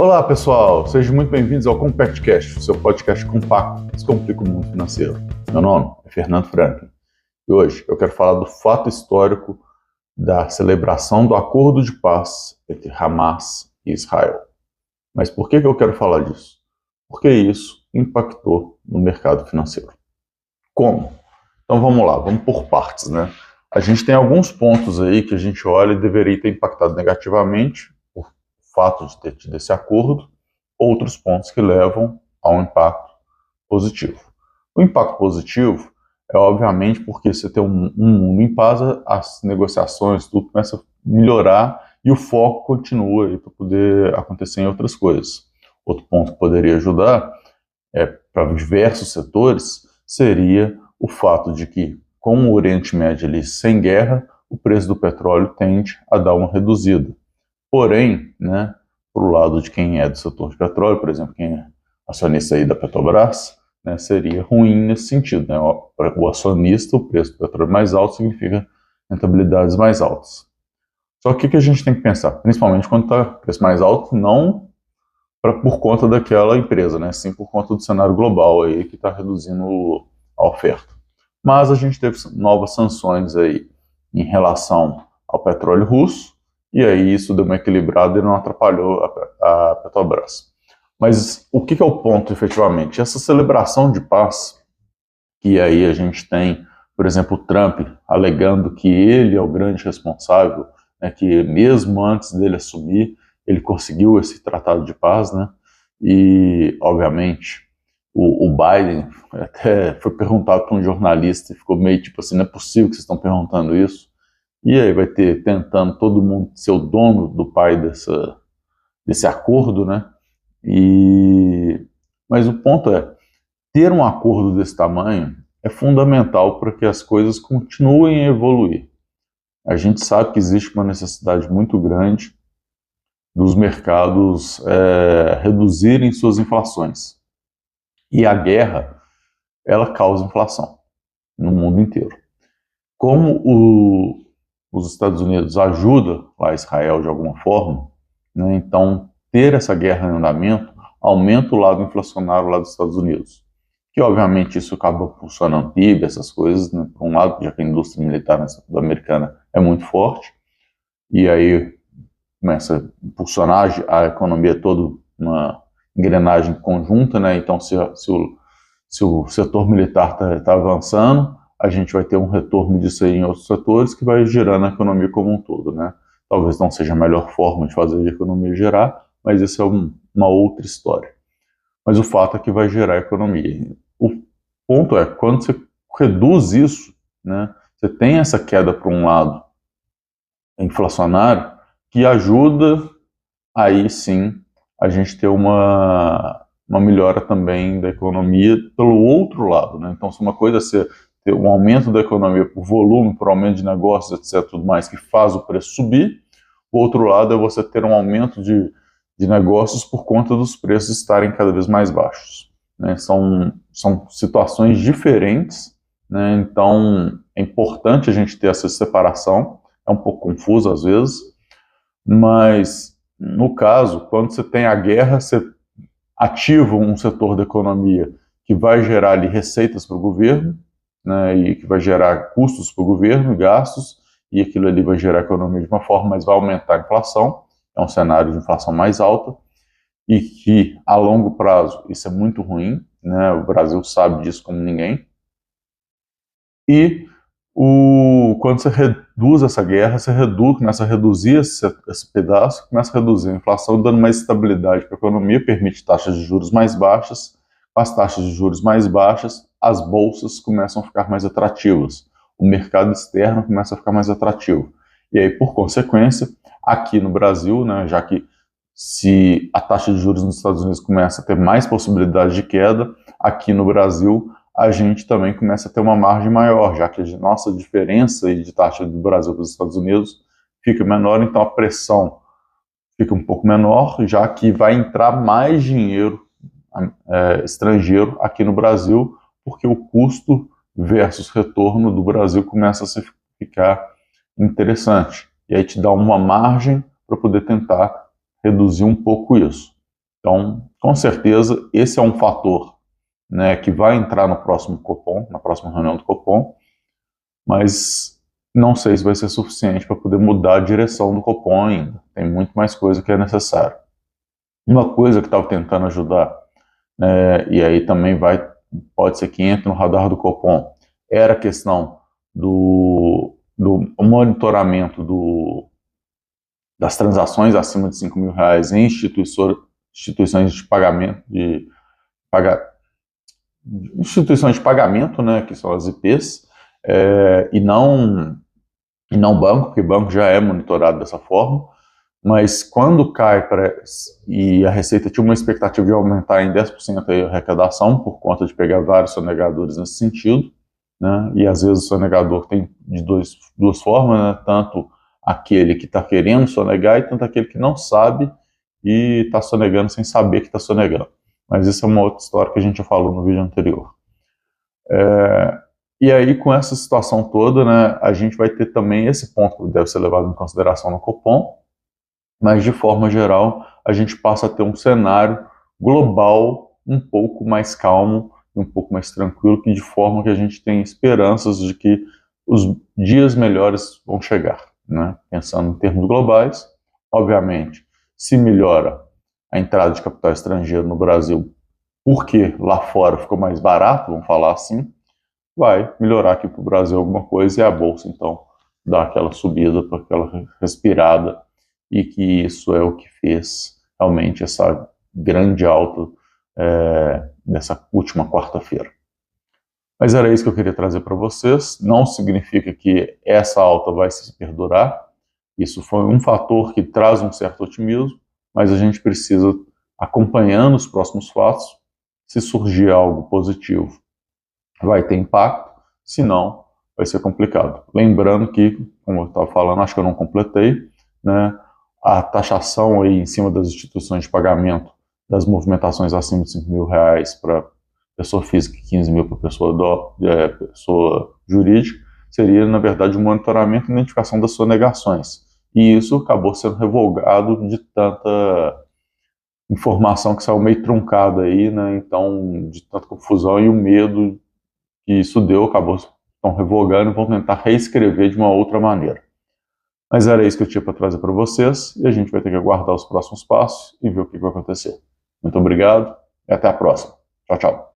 Olá pessoal, sejam muito bem-vindos ao CompactCast, seu podcast compacto que descomplica o mundo financeiro. Meu nome é Fernando Franklin e hoje eu quero falar do fato histórico da celebração do acordo de paz entre Hamas e Israel. Mas por que eu quero falar disso? Porque isso impactou no mercado financeiro. Como? Então vamos lá, vamos por partes, né? A gente tem alguns pontos aí que a gente olha e deveria ter impactado negativamente por fato de ter tido esse acordo, outros pontos que levam ao impacto positivo. O impacto positivo é obviamente porque você tem um mundo em paz, as negociações, tudo começa a melhorar e o foco continua aí para poder acontecer em outras coisas. Outro ponto que poderia ajudar para diversos setores seria o fato de que, com o Oriente Médio ali sem guerra, o preço do petróleo tende a dar uma reduzida. Porém, né, para o lado de quem é do setor de petróleo, por exemplo, quem é acionista aí da Petrobras, né, seria ruim nesse sentido. Né? O acionista, o preço do petróleo mais alto significa rentabilidades mais altas. Só que o que a gente tem que pensar, principalmente quando está o preço mais alto, não por conta daquela empresa, né, sim por conta do cenário global aí que está reduzindo a oferta. Mas a gente teve novas sanções aí em relação ao petróleo russo, e aí isso deu uma equilibrada e não atrapalhou a Petrobras. Mas o que é o ponto, efetivamente? Essa celebração de paz, que aí a gente tem, por exemplo, o Trump alegando que ele é o grande responsável, né, que mesmo antes dele assumir, ele conseguiu esse tratado de paz, né? E, obviamente, o Biden até foi perguntado para um jornalista e ficou meio tipo assim, não é possível que vocês estão perguntando isso. E aí vai ter, tentando todo mundo ser o dono do pai desse acordo, né? Mas o ponto é, ter um acordo desse tamanho é fundamental para que as coisas continuem a evoluir. A gente sabe que existe uma necessidade muito grande dos mercados reduzirem suas inflações. E a guerra, ela causa inflação no mundo inteiro. Como os Estados Unidos ajudam lá Israel de alguma forma, né, então ter essa guerra em andamento aumenta o lado inflacionário lá dos Estados Unidos. Que obviamente isso acaba funcionando PIB, essas coisas, né, por um lado, já que a indústria militar americana é muito forte, e aí começa a impulsionar a economia toda, uma engrenagem conjunta, né? Então se o setor militar está avançando, a gente vai ter um retorno disso aí em outros setores que vai gerando a economia como um todo, né? Talvez não seja a melhor forma de fazer a economia gerar, mas isso é uma outra história. Mas o fato é que vai gerar economia. O ponto é, quando você reduz isso, né, você tem essa queda para um lado inflacionário, que ajuda aí sim a gente ter uma melhora também da economia pelo outro lado, né? Então, se uma coisa é ter um aumento da economia por volume, por aumento de negócios, etc., tudo mais, que faz o preço subir, o outro lado é você ter um aumento de negócios por conta dos preços estarem cada vez mais baixos, né? São situações diferentes, né? Então, é importante a gente ter essa separação, é um pouco confuso às vezes, mas no caso, quando você tem a guerra, você ativa um setor da economia que vai gerar ali receitas para o governo, né, e que vai gerar custos para o governo, gastos, e aquilo ali vai gerar a economia de uma forma, mas vai aumentar a inflação, é um cenário de inflação mais alta, e que a longo prazo isso é muito ruim, né, o Brasil sabe disso como ninguém, e quando você reduz essa guerra, você começa a reduzir esse pedaço, começa a reduzir a inflação, dando mais estabilidade para a economia, permite taxas de juros mais baixas. Com as taxas de juros mais baixas, as bolsas começam a ficar mais atrativas, o mercado externo começa a ficar mais atrativo. E aí, por consequência, aqui no Brasil, né, já que se a taxa de juros nos Estados Unidos começa a ter mais possibilidade de queda, aqui no Brasil a gente também começa a ter uma margem maior, já que a nossa diferença de taxa do Brasil para os Estados Unidos fica menor, então a pressão fica um pouco menor, já que vai entrar mais dinheiro estrangeiro aqui no Brasil, porque o custo versus retorno do Brasil começa a ficar interessante. E aí te dá uma margem para poder tentar reduzir um pouco isso. Então, com certeza, esse é um fator, né, que vai entrar no próximo Copom, na próxima reunião do Copom, mas não sei se vai ser suficiente para poder mudar a direção do Copom ainda. Tem muito mais coisa que é necessário. Uma coisa que estava tentando ajudar, e aí também pode ser que entre no radar do Copom, era a questão do monitoramento das transações acima de R$ 5.000 em instituições de pagamento, instituições de pagamento, né, que são as IPs, e não banco, porque banco já é monitorado dessa forma. Mas quando cai e a Receita tinha uma expectativa de aumentar em 10% a arrecadação por conta de pegar vários sonegadores nesse sentido, né? E às vezes o sonegador tem de duas formas, né? Tanto aquele que está querendo sonegar e tanto aquele que não sabe e está sonegando sem saber que está sonegando. Mas isso é uma outra história que a gente já falou no vídeo anterior. E aí, com essa situação toda, né, a gente vai ter também esse ponto que deve ser levado em consideração no Copom, mas de forma geral a gente passa a ter um cenário global um pouco mais calmo e um pouco mais tranquilo, de forma que a gente tem esperanças de que os dias melhores vão chegar, né? Pensando em termos globais, obviamente, se melhora a entrada de capital estrangeiro no Brasil, porque lá fora ficou mais barato, vamos falar assim, vai melhorar aqui para o Brasil alguma coisa e a Bolsa, então, dá aquela subida, aquela respirada, e que isso é o que fez realmente essa grande alta nessa última quarta-feira. Mas era isso que eu queria trazer para vocês. Não significa que essa alta vai se perdurar. Isso foi um fator que traz um certo otimismo, mas a gente precisa, acompanhando os próximos fatos, se surgir algo positivo, vai ter impacto, se não, vai ser complicado. Lembrando que, como eu estava falando, acho que eu não completei, né, a taxação aí em cima das instituições de pagamento das movimentações acima de R$ 5.000 para pessoa física e 15 mil para pessoa jurídica, seria, na verdade, um monitoramento e identificação das sonegações. E isso acabou sendo revogado de tanta informação que saiu meio truncada aí, né? Então, de tanta confusão e o medo que isso deu, estão revogando e vão tentar reescrever de uma outra maneira. Mas era isso que eu tinha para trazer para vocês, e a gente vai ter que aguardar os próximos passos e ver o que vai acontecer. Muito obrigado e até a próxima. Tchau, tchau.